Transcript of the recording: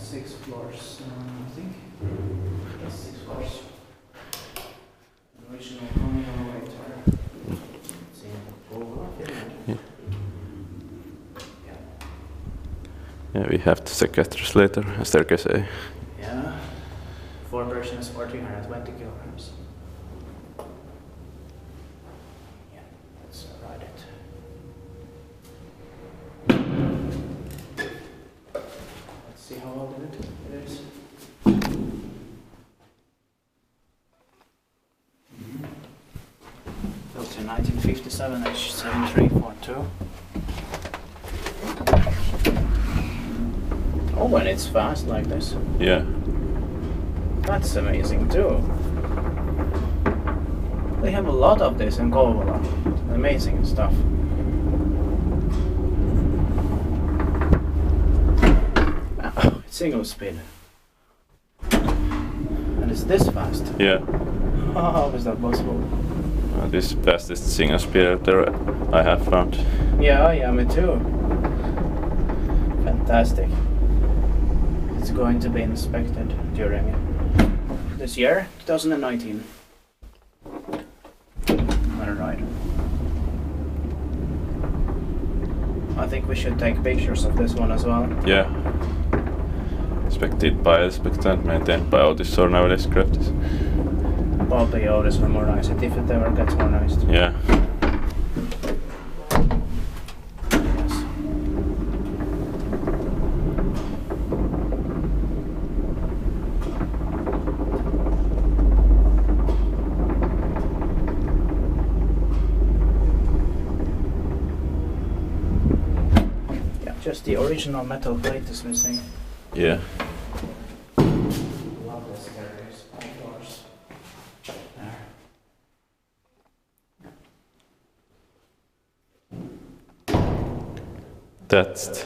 6 floors, I think. Yes, 6 floors. Original Kone elevator. It's in Kouvola, Finland. Yeah, we have the secretaries later, staircase A. Yeah. 4 persons or 320 kilograms. Yeah, let's ride it. Let's see how old it is. Built in 1957, H7342. Oh, and it's fast like this. Yeah. That's amazing too. They have a lot of this in Kouvola. Amazing stuff. Oh, it's single speed. And it's this fast. Yeah. How is that possible? This fastest single speeder I have found. Yeah, me too. Fantastic. It's going to be inspected during this year, 2019. What a ride. I think we should take pictures of this one as well. Yeah. Inspected by inspector, maintained by Otis or nowadays Crafts. Probably Otis will modernize it if it ever gets modernized. Yeah. Yes. Yeah, just the original metal plate is missing. Yeah. Love this carriers, of course. There. That's